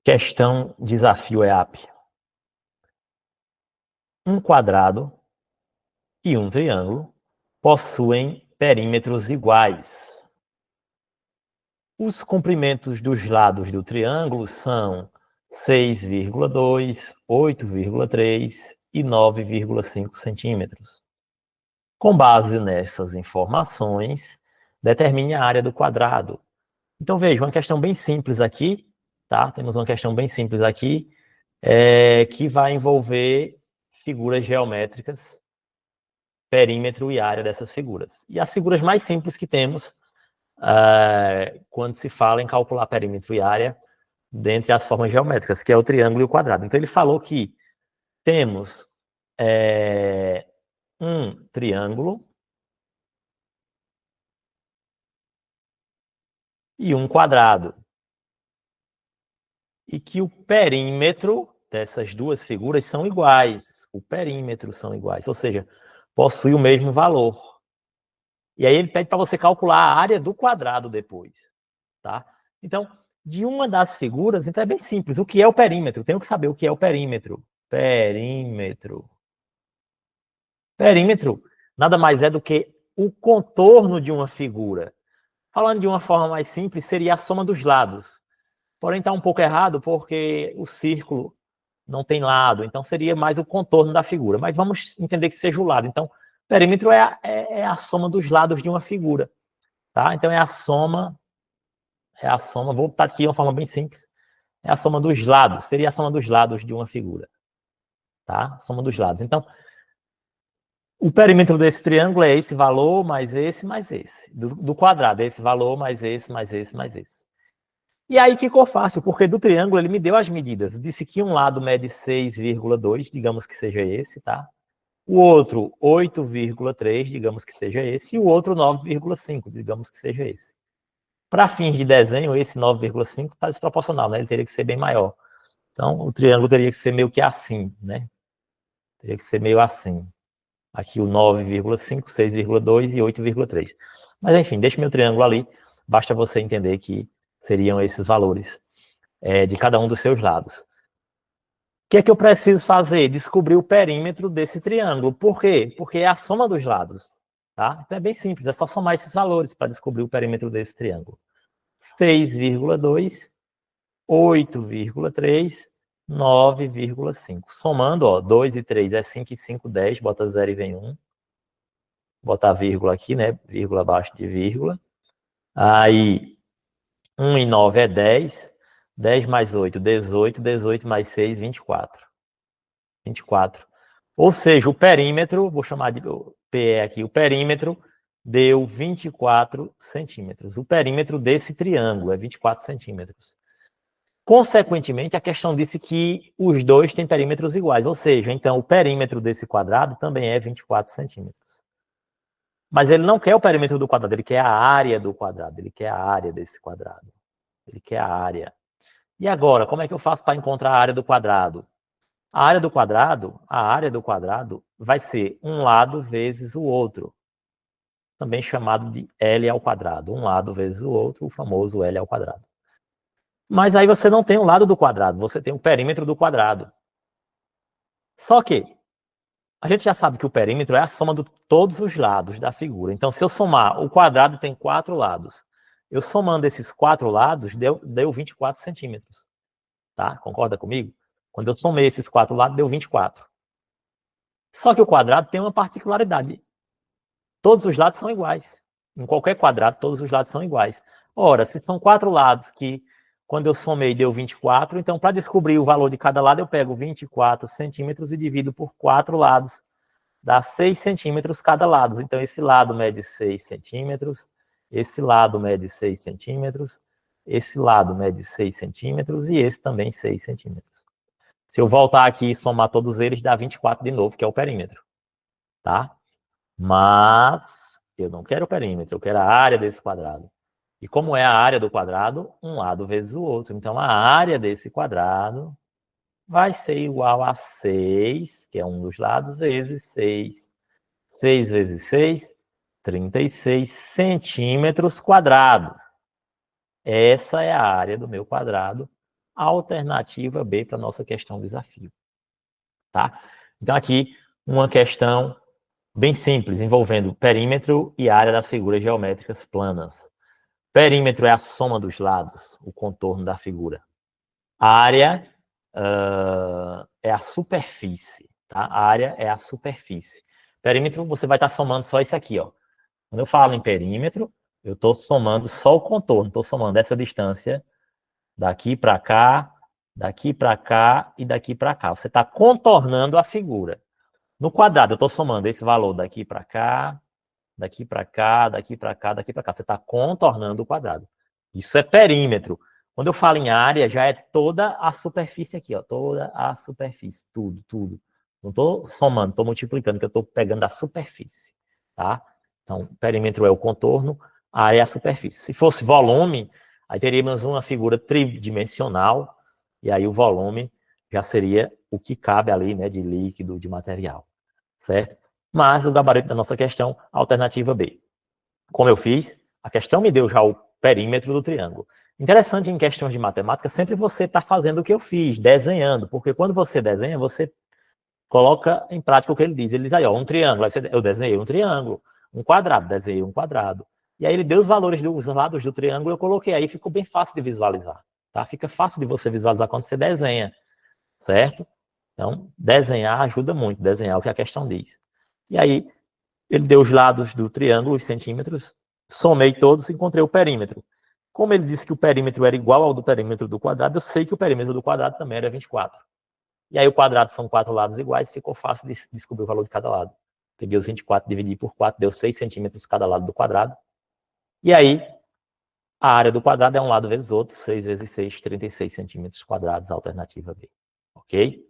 Questão desafio EAP. Um quadrado e um triângulo possuem perímetros iguais. Os comprimentos dos lados do triângulo são 6,2, 8,3 e 9,5 centímetros. Com base nessas informações, determine a área do quadrado. Então, veja, uma questão bem simples aqui, tá? Temos uma questão bem simples aqui, que vai envolver figuras geométricas, perímetro e área dessas figuras. E as figuras mais simples que temos quando se fala em calcular perímetro e área dentre as formas geométricas, que é o triângulo e o quadrado. Então, ele falou que temos um triângulo e um quadrado. E que o perímetro dessas duas figuras são iguais. O perímetro são iguais, ou seja, possui o mesmo valor. E aí ele pede para você calcular a área do quadrado depois, tá? Então, de uma das figuras, então é bem simples. O que é o perímetro? Tenho que saber o que é o perímetro. Perímetro. Perímetro nada mais é do que o contorno de uma figura. Falando de uma forma mais simples, seria a soma dos lados. Porém, está um pouco errado, porque o círculo não tem lado, então seria mais o contorno da figura. Mas vamos entender que seja o lado. Então, perímetro é a soma dos lados de uma figura. Tá? Então, é a soma, vou botar aqui de uma forma bem simples, é a soma dos lados, seria a soma dos lados de uma figura. Tá? Soma dos lados. Então, o perímetro desse triângulo é esse valor, mais esse, mais esse. Do quadrado, é esse valor, mais esse, mais esse, mais esse. E aí ficou fácil, porque do triângulo ele me deu as medidas. Disse que um lado mede 6,2, digamos que seja esse, tá? O outro, 8,3, digamos que seja esse. E o outro, 9,5, digamos que seja esse. Para fins de desenho, esse 9,5 está desproporcional, né? Ele teria que ser bem maior. Então, o triângulo teria que ser meio que assim, né? Teria que ser meio assim. Aqui o 9,5, 6,2 e 8,3. Mas, enfim, deixa meu triângulo ali. Basta você entender que seriam esses valores de cada um dos seus lados. O que é que eu preciso fazer? Descobrir o perímetro desse triângulo. Por quê? Porque é a soma dos lados. Tá? Então é bem simples, é só somar esses valores para descobrir o perímetro desse triângulo. 6,2, 8,3, 9,5. Somando, ó, 2 e 3 é 5 e 5, 10, bota 0 e vem 1. Botar vírgula aqui, né? Vírgula abaixo de vírgula. Aí, 1 e 9 é 10. 10 mais 8, 18. 18 mais 6, 24. 24. Ou seja, o perímetro, vou chamar de PE aqui, o perímetro deu 24 centímetros. O perímetro desse triângulo é 24 centímetros. Consequentemente, a questão disse que os dois têm perímetros iguais, ou seja, então o perímetro desse quadrado também é 24 centímetros. Mas ele não quer o perímetro do quadrado, ele quer a área do quadrado, ele quer a área desse quadrado. Ele quer a área. E agora, como é que eu faço para encontrar a área do quadrado? A área do quadrado vai ser um lado vezes o outro, também chamado de L ao quadrado. Um lado vezes o outro, o famoso L ao quadrado. Mas aí você não tem o lado do quadrado, você tem o perímetro do quadrado. Só que a gente já sabe que o perímetro é a soma de todos os lados da figura. Então, se eu somar, o quadrado tem 4 lados. Eu somando esses 4 lados, deu 24 centímetros. Tá? Concorda comigo? Quando eu somei esses 4 lados, deu 24. Só que o quadrado tem uma particularidade. Todos os lados são iguais. Em qualquer quadrado, todos os lados são iguais. Ora, se são 4 lados que, quando eu somei, deu 24, então, para descobrir o valor de cada lado, eu pego 24 centímetros e divido por 4 lados. Dá 6 centímetros cada lado. Então, esse lado mede 6 centímetros, esse lado mede 6 centímetros, esse lado mede 6 centímetros e esse também 6 centímetros. Se eu voltar aqui e somar todos eles, dá 24 de novo, que é o perímetro. Tá? Mas eu não quero o perímetro, eu quero a área desse quadrado. E como é a área do quadrado? Um lado vezes o outro. Então, a área desse quadrado vai ser igual a 6, que é um dos lados, vezes 6. 6 vezes 6, 36 centímetros quadrados. Essa é a área do meu quadrado alternativa B para a nossa questão desafio. Tá? Então, aqui, uma questão bem simples, envolvendo perímetro e área das figuras geométricas planas. Perímetro é a soma dos lados, o contorno da figura. A área é a superfície, tá? A área é a superfície. Perímetro, você vai estar somando só isso aqui, ó. Quando eu falo em perímetro, eu estou somando só o contorno, estou somando essa distância daqui para cá e daqui para cá. Você está contornando a figura. No quadrado, eu estou somando esse valor daqui para cá, daqui para cá, daqui para cá, daqui para cá. Você está contornando o quadrado. Isso é perímetro. Quando eu falo em área, já é toda a superfície aqui, ó, toda a superfície, tudo, tudo. Não estou somando, estou multiplicando, que eu estou pegando a superfície, tá? Então, perímetro é o contorno, a área é a superfície. Se fosse volume, aí teríamos uma figura tridimensional, e aí o volume já seria o que cabe ali, né, de líquido, de material, certo? Mas o gabarito da nossa questão, alternativa B. Como eu fiz, a questão me deu já o perímetro do triângulo. Interessante em questões de matemática, sempre você está fazendo o que eu fiz, desenhando, porque quando você desenha, você coloca em prática o que ele diz. Ele diz aí, ó, um triângulo, eu desenhei um triângulo, um quadrado, desenhei um quadrado. E aí ele deu os valores dos lados do triângulo, eu coloquei aí, ficou bem fácil de visualizar, tá? Fica fácil de você visualizar quando você desenha, certo? Então, desenhar ajuda muito, desenhar o que a questão diz. E aí, ele deu os lados do triângulo, os centímetros, somei todos e encontrei o perímetro. Como ele disse que o perímetro era igual ao do perímetro do quadrado, eu sei que o perímetro do quadrado também era 24. E aí o quadrado são 4 lados iguais, ficou fácil de descobrir o valor de cada lado. Peguei os 24, dividi por 4, deu 6 centímetros cada lado do quadrado. E aí, a área do quadrado é um lado vezes outro, 6 vezes 6, 36 centímetros quadrados, alternativa B. Ok?